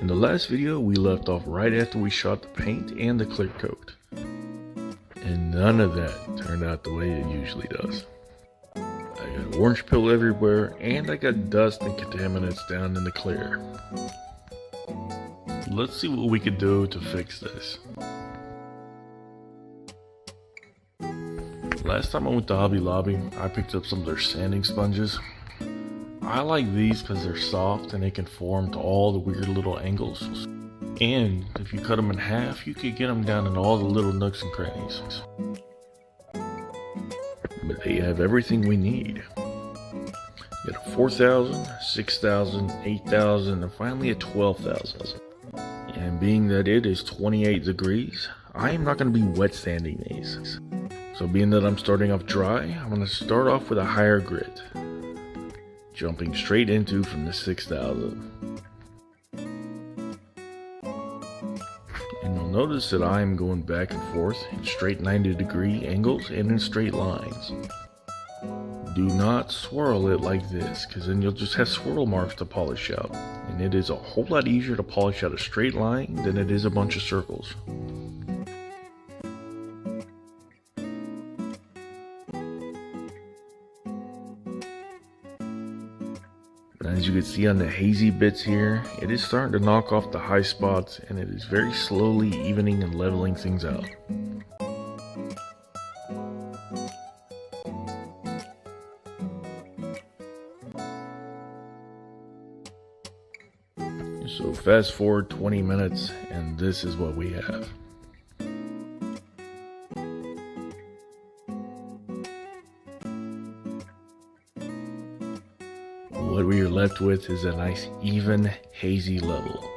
In the last video, we left off right after we shot the paint and the clear coat. And none of that turned out the way it usually does. I got orange peel everywhere, and I got dust and contaminants down in the clear. Let's see what we could do to fix this. Last time I went to Hobby Lobby, I picked up some of their sanding sponges. I like these because they're soft and they can form to all the weird little angles. And if you cut them in half, you could get them down in all the little nooks and crannies. But they have everything we need. You got a 4,000, 6,000, 8,000, and finally a 12,000. And being that it is 28 degrees, I am not going to be wet sanding these. So being that I'm starting off dry, I'm going to start off with a higher grit, jumping straight into from the 6,000. And you'll notice that I am going back and forth in straight 90-degree angles and in straight lines. Do not swirl it like this, because then you'll just have swirl marks to polish out. And it is a whole lot easier to polish out a straight line than it is a bunch of circles. As you can see on the hazy bits here, it is starting to knock off the high spots, and it is very slowly evening and leveling things out. So fast forward 20 minutes, and this is what we have. What we are left with is a nice even hazy level.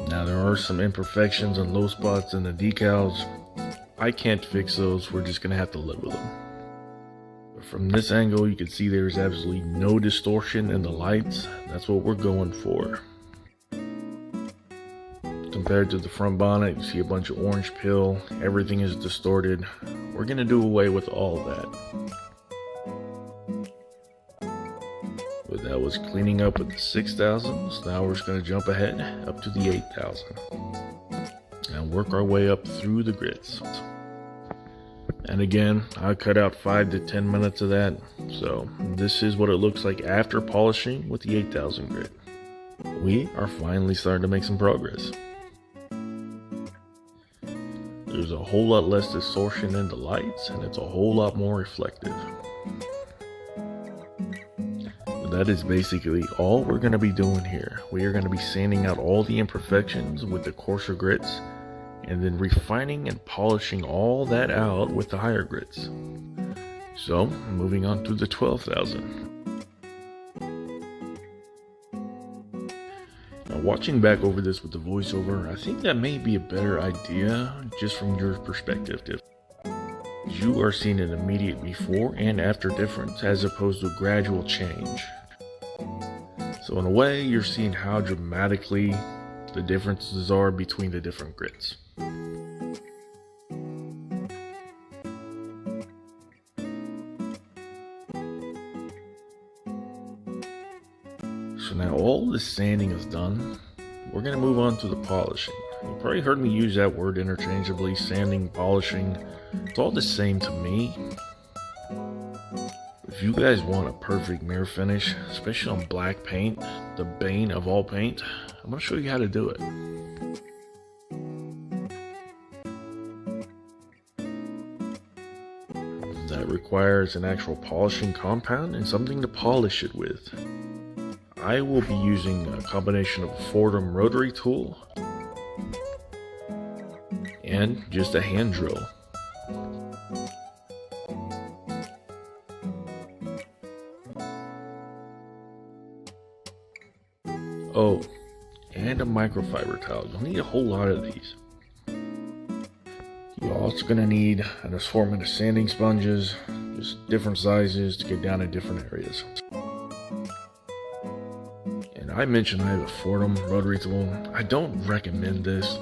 Now there are some imperfections and low spots in the decals. I can't fix those, we're just gonna have to live with them. But from this angle you can see there's absolutely no distortion in the lights. That's what we're going for. Compared to the front bonnet, you see a bunch of orange peel, everything is distorted. We're gonna do away with all of that. But that was cleaning up with the 6,000, so now we're just going to jump ahead up to the 8,000 and work our way up through the grits. And again, I cut out 5 to 10 minutes of that, so this is what it looks like after polishing with the 8,000 grit. We are finally starting to make some progress. There's a whole lot less distortion in the lights, and it's a whole lot more reflective. That is basically all we're going to be doing here. We are going to be sanding out all the imperfections with the coarser grits, and then refining and polishing all that out with the higher grits. So, moving on to the 12,000. Now, watching back over this with the voiceover, I think that may be a better idea just from your perspective. You are seeing an immediate before and after difference as opposed to a gradual change. So in a way, you're seeing how dramatically the differences are between the different grits. So now all the sanding is done, we're going to move on to the polishing. You probably heard me use that word interchangeably, sanding, polishing. It's all the same to me. If you guys want a perfect mirror finish, especially on black paint, the bane of all paint, I'm going to show you how to do it. That requires an actual polishing compound and something to polish it with. I will be using a combination of a Foredham rotary tool and just a hand drill. Oh, and a microfiber towel. You'll need a whole lot of these. You're also going to need an assortment of sanding sponges, just different sizes to get down in different areas. And I mentioned I have a Foredham rotary tool. I don't recommend this.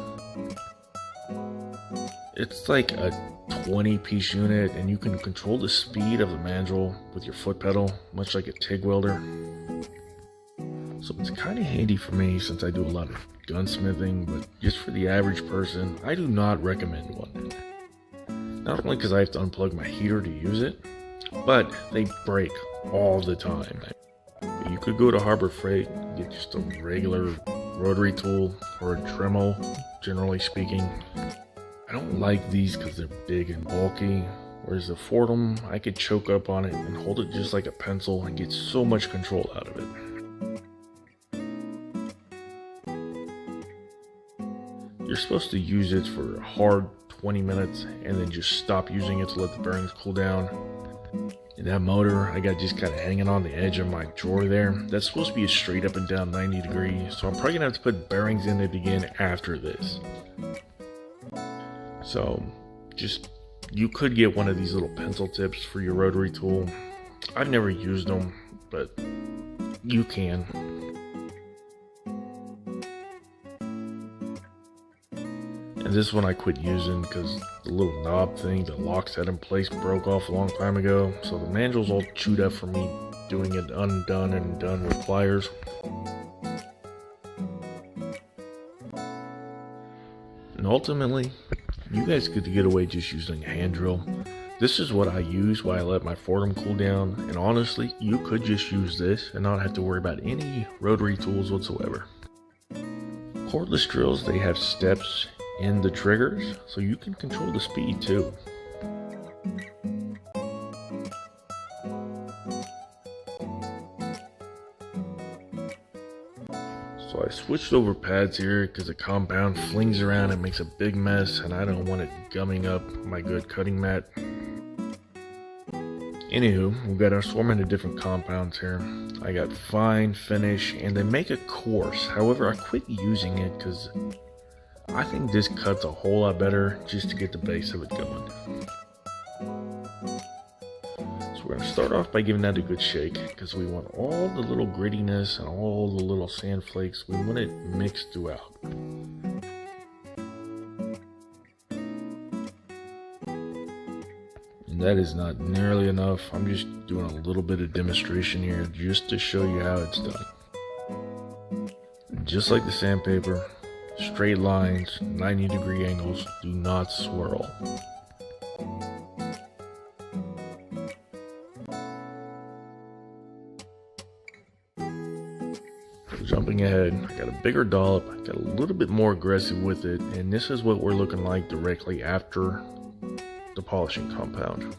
It's like a 20-piece unit, and you can control the speed of the mandrel with your foot pedal, much like a TIG welder. So So it's kind of handy for me since I do a lot of gunsmithing, but just for the average person, I do not recommend one. Not only because I have to unplug my heater to use it, but they break all the time. But you could go to Harbor Freight and get just a regular rotary tool or a Dremel, generally speaking. I don't like these because they're big and bulky, whereas the Foredham, I could choke up on it and hold it just like a pencil and get so much control out of it. You're supposed to use it for a hard 20 minutes and then just stop using it to let the bearings cool down. And that motor I got just kind of hanging on the edge of my drawer there. That's supposed to be a straight up and down 90 degrees, so I'm probably gonna have to put bearings in it again after this. So you could get one of these little pencil tips for your rotary tool. I've never used them, but you can. And this one I quit using because the little knob thing that locks that in place broke off a long time ago. So the manual's all chewed up from me doing it undone and done with pliers. And ultimately, you guys could get away just using a hand drill. This is what I use while I let my Foredham cool down. And honestly, you could just use this and not have to worry about any rotary tools whatsoever. Cordless drills, they have steps in the triggers, so you can control the speed too. So I switched over pads here because the compound flings around and makes a big mess, and I don't want it gumming up my good cutting mat. Anywho, we've got our assortment of different compounds here. I got fine, finish, and they make a coarse. However, I quit using it because I think this cuts a whole lot better just to get the base of it going. So we're going to start off by giving that a good shake because we want all the little grittiness and all the little sand flakes. We want it mixed throughout. And that is not nearly enough. I'm just doing a little bit of demonstration here just to show you how it's done. And just like the sandpaper, straight lines, 90-degree angles, do not swirl. Jumping ahead, I got a bigger dollop, I got a little bit more aggressive with it, and this is what we're looking like directly after the polishing compound.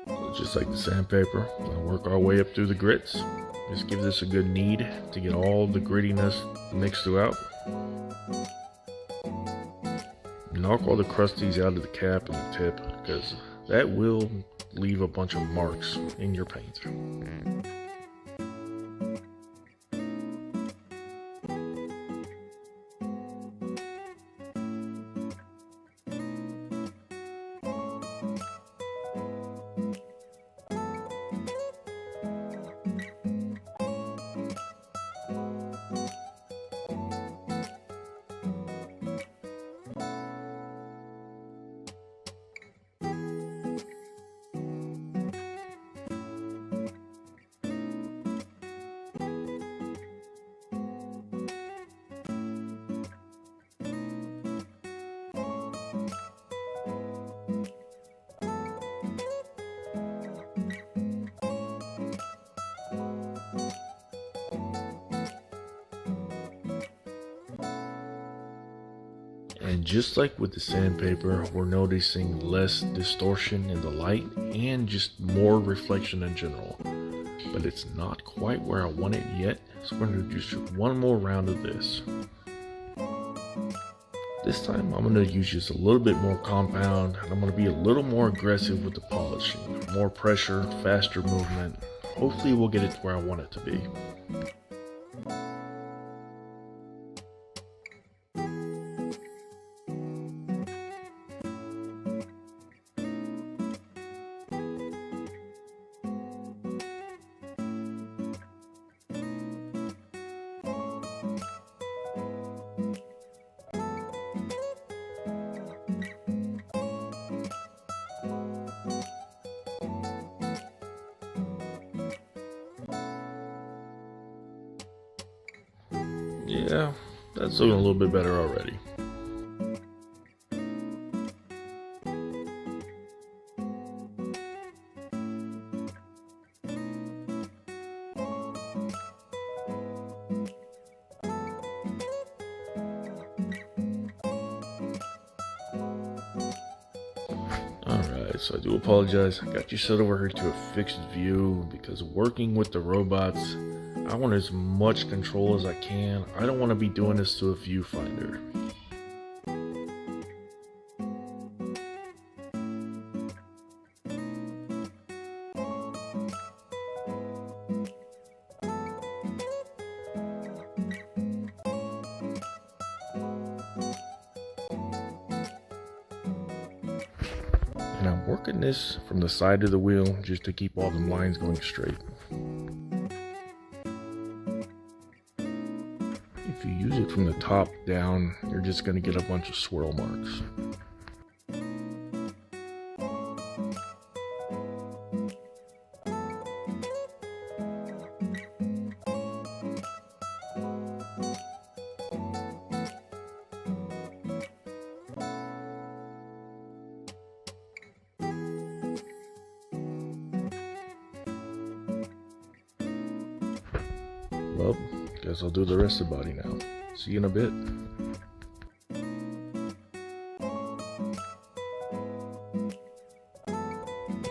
So just like the sandpaper, we're going to work our way up through the grits. Just give this a good knead to get all the grittiness mixed throughout. Knock all the crusties out of the cap and the tip because that will leave a bunch of marks in your paint. And just like with the sandpaper, we're noticing less distortion in the light and just more reflection in general. But it's not quite where I want it yet, so we're going to do just one more round of this. This time I'm going to use just a little bit more compound, and I'm going to be a little more aggressive with the polishing. More pressure, faster movement. Hopefully we'll get it to where I want it to be. Yeah, that's looking a little bit better already. Alright, so I do apologize. I got you set over here to a fixed view because working with the robots, I want as much control as I can. I don't want to be doing this to a viewfinder. And I'm working this from the side of the wheel just to keep all the lines going straight. If you use it from the top down, you're just going to get a bunch of swirl marks. Well, guess I'll do the rest of the body now. See you in a bit.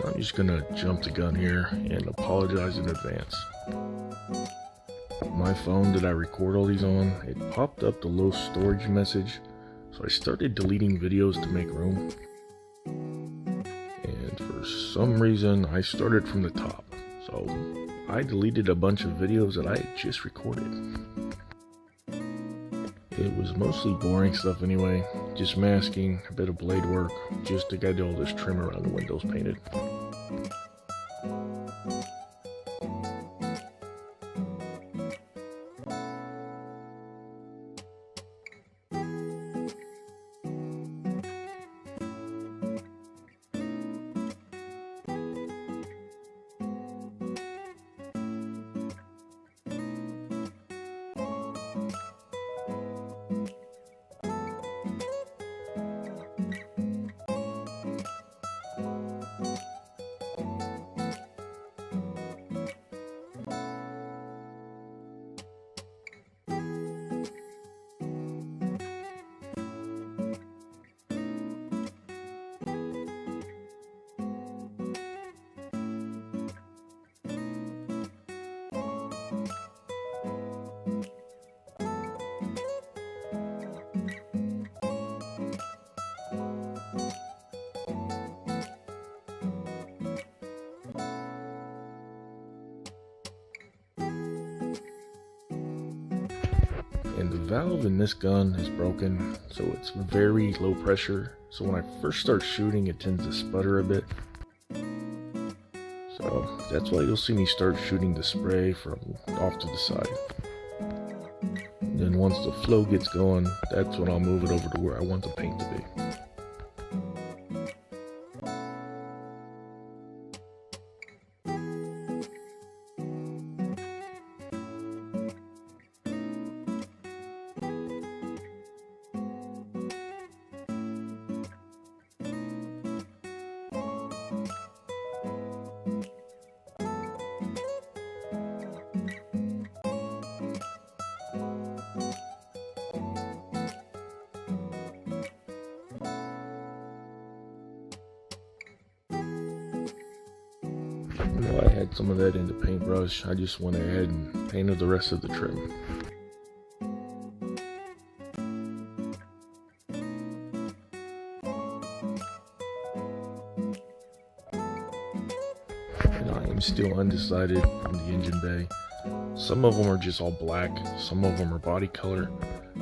I'm just gonna jump the gun here and apologize in advance. My phone that I record all these on, it popped up the low storage message, so I started deleting videos to make room. And for some reason, I started from the top, so I deleted a bunch of videos that I had just recorded. It was mostly boring stuff anyway, just masking, a bit of blade work, just to get all this trim around the windows painted. And the valve in this gun is broken, so it's very low pressure. So when I first start shooting, it tends to sputter a bit. So that's why you'll see me start shooting the spray from off to the side. And then once the flow gets going, that's when I'll move it over to where I want the paint to be. While I had some of that in the paintbrush, I just went ahead and painted the rest of the trim. And I am still undecided on the engine bay. Some of them are just all black, some of them are body color.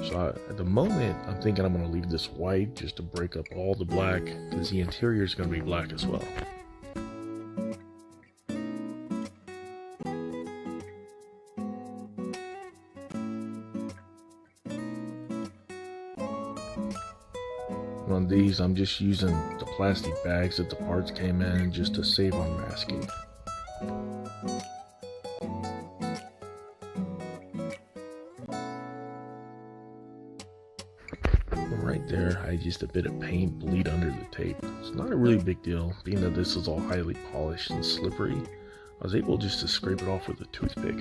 So at the moment, I'm thinking I'm going to leave this white just to break up all the black, because the interior is going to be black as well. On these, I'm just using the plastic bags that the parts came in just to save on masking. there, I used a bit of paint bleed under the tape. It's not a really big deal, being that this is all highly polished and slippery. I was able just to scrape it off with a toothpick.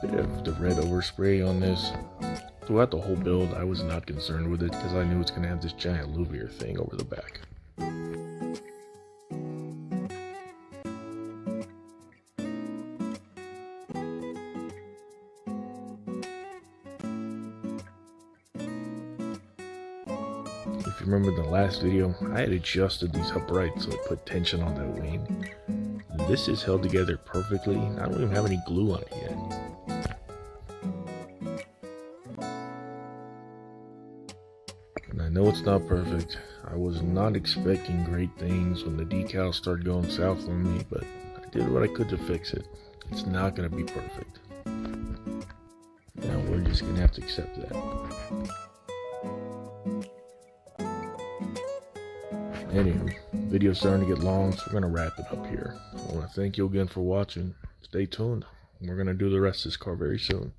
Bit of the red overspray on this. Throughout the whole build, I was not concerned with it because I knew it's going to have this giant louvier thing over the back. If you remember the last video, I had adjusted these uprights so it put tension on that wing. This is held together perfectly. I don't even have any glue on it yet. And I know it's not perfect. I was not expecting great things when the decals started going south on me, but I did what I could to fix it. It's not going to be perfect. Now we're just going to have to accept that. Anywho, video's starting to get long, so we're going to wrap it up here. I want to thank you again for watching. Stay tuned. We're going to do the rest of this car very soon.